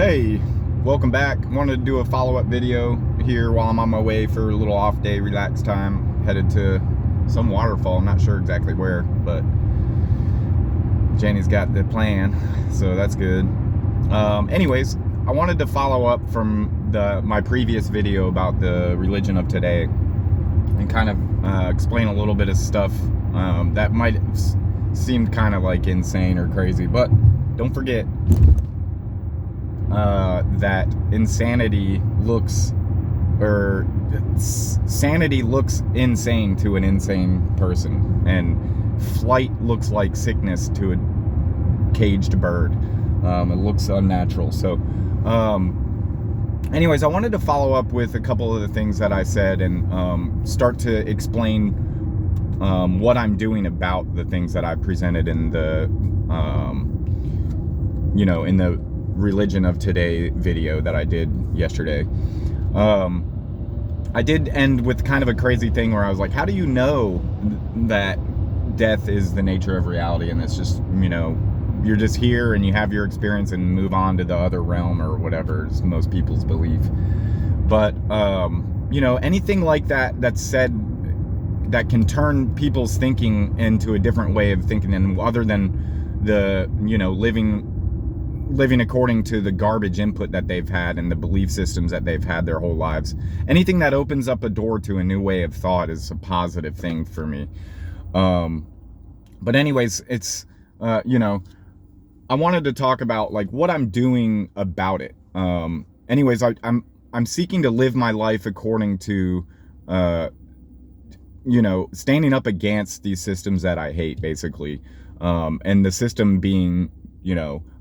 Hey, welcome back. Wanted to do a follow-up video here while I'm on my way for a little off day, relax time. Headed to some waterfall, I'm not sure exactly where, but Jenny's got the plan, so that's good. Anyways, I wanted to follow up from my previous video about the religion of today and kind of explain a little bit of stuff that might seem kind of like insane or crazy, but don't forget that sanity looks insane to an insane person, and flight looks like sickness to a caged bird. It looks unnatural. So anyways, I wanted to follow up with a couple of the things that I said and start to explain what I'm doing about the things that I presented in the in the religion of today video that I did yesterday. I did end with kind of a crazy thing where I was like, how do you know that death is the nature of reality, and it's just, you're just here and you have your experience and move on to the other realm or whatever is most people's belief. But anything like that's said that can turn people's thinking into a different way of thinking, and other than the living according to the garbage input that they've had and the belief systems that they've had their whole lives. Anything that opens up a door to a new way of thought is a positive thing for me. But anyways, it's, I wanted to talk about like what I'm doing about it. Anyways, I'm seeking to live my life according to, standing up against these systems that I hate, basically. And the system being,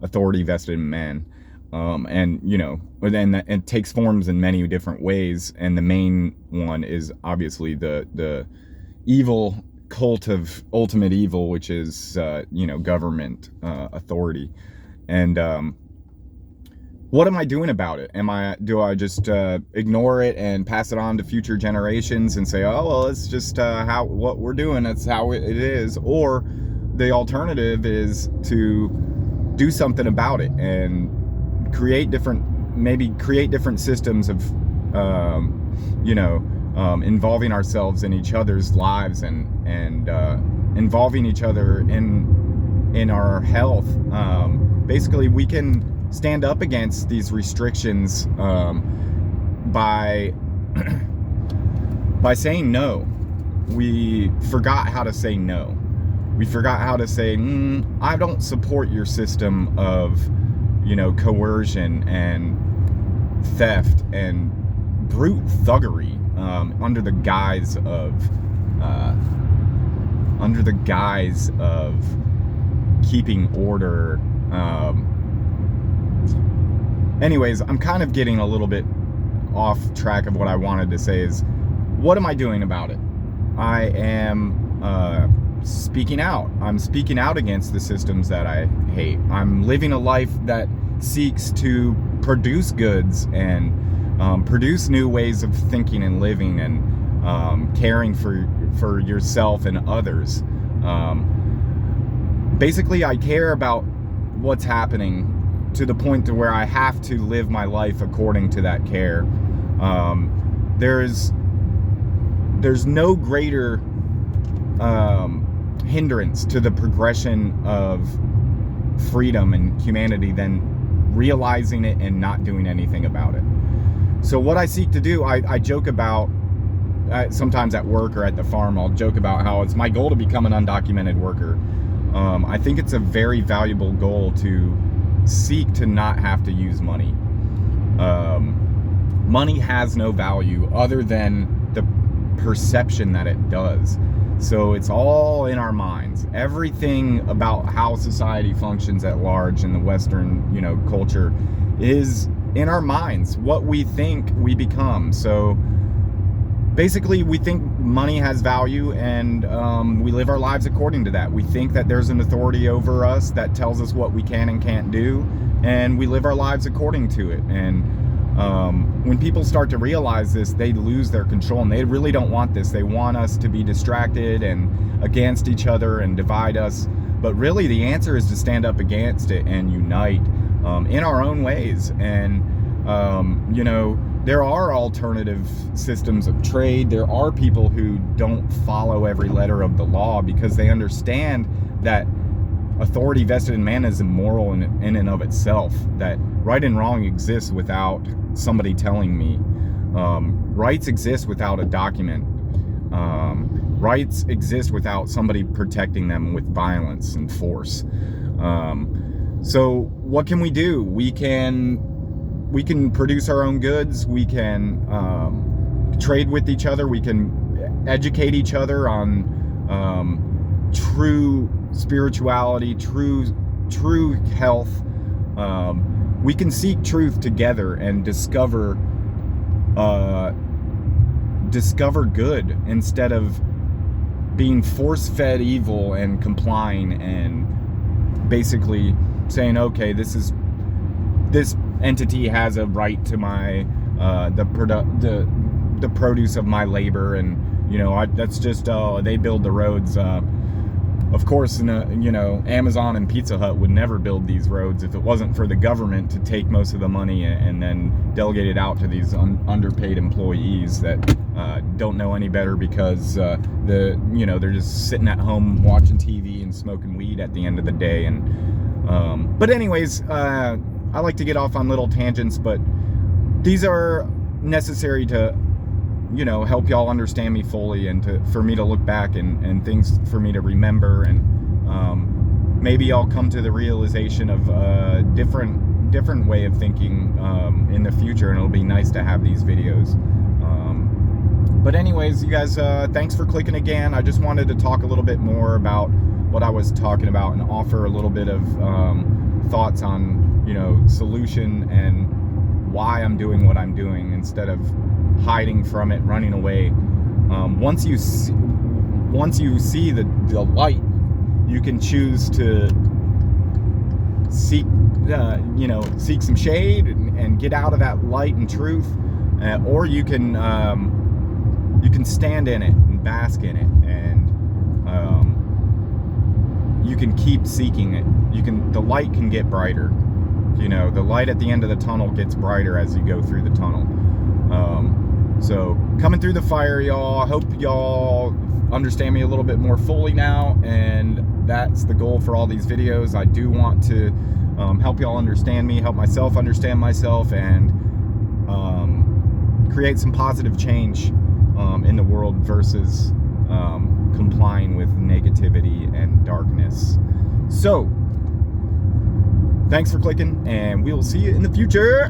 authority vested in men. And it takes forms in many different ways. And the main one is obviously the evil cult of ultimate evil, which is, government, authority. And, what am I doing about it? Do I just ignore it and pass it on to future generations and say, oh, well, it's just what we're doing, that's how it is? Or the alternative is to do something about it and create different systems of, involving ourselves in each other's lives and involving each other in our health. Basically, we can stand up against these restrictions by saying no. We forgot how to say no. We forgot how to say, I don't support your system of, coercion and theft and brute thuggery under the guise of keeping order. Anyways, I'm kind of getting a little bit off track of what I wanted to say. Is what am I doing about it? I am speaking out. I'm speaking out against the systems that I hate. I'm living a life that seeks to produce goods and produce new ways of thinking and living and caring for yourself and others. Basically, I care about what's happening to the point to where I have to live my life according to that care. There's no greater hindrance to the progression of freedom and humanity than realizing it and not doing anything about it. So what I seek to do, I joke about, sometimes at work or at the farm, I'll joke about how it's my goal to become an undocumented worker. I think it's a very valuable goal to seek to not have to use money. Money has no value other than the perception that it does. So it's all in our minds. Everything about how society functions at large in the Western, culture is in our minds. What we think, we become. So basically, we think money has value, and we live our lives according to that. We think that there's an authority over us that tells us what we can and can't do, and we live our lives according to it. And when people start to realize this, they lose their control, and they really don't want this. They want us to be distracted and against each other and divide us. But really, the answer is to stand up against it and unite. in our own ways. And you know, there are alternative systems of trade. There are people who don't follow every letter of the law because they understand that authority vested in man is immoral in and of itself, that right and wrong exists without somebody telling me. Rights exist without a document. Rights exist without somebody protecting them with violence and force. So what can we do? We can produce our own goods. We can trade with each other. We can educate each other on true spirituality, true health. We can seek truth together and discover good instead of being force-fed evil and complying and basically saying, okay, this entity has a right to my the produce of my labor, and you know, that's just they build the roads. Of course, you know, Amazon and Pizza Hut would never build these roads if it wasn't for the government to take most of the money and then delegate it out to these underpaid employees that don't know any better because you know, they're just sitting at home watching TV and smoking weed at the end of the day. And but anyways, I like to get off on little tangents, but these are necessary to, you know, help y'all understand me fully, and for me to look back and things for me to remember, and maybe y'all come to the realization of a different way of thinking in the future, and it'll be nice to have these videos. But anyways, you guys, thanks for clicking again. I just wanted to talk a little bit more about what I was talking about and offer a little bit of thoughts on, you know, solution and why I'm doing what I'm doing instead of hiding from it, running away. Once you see the light, you can choose to seek some shade and get out of that light and truth, or you can stand in it and bask in it, and you can keep seeking it. The light can get brighter. You know, the light at the end of the tunnel gets brighter as you go through the tunnel. So coming through the fire, y'all. I hope y'all understand me a little bit more fully now, and that's the goal for all these videos. I do want to help y'all understand me, help myself understand myself, and create some positive change in the world versus complying with negativity and darkness. So thanks for clicking, and we will see you in the future.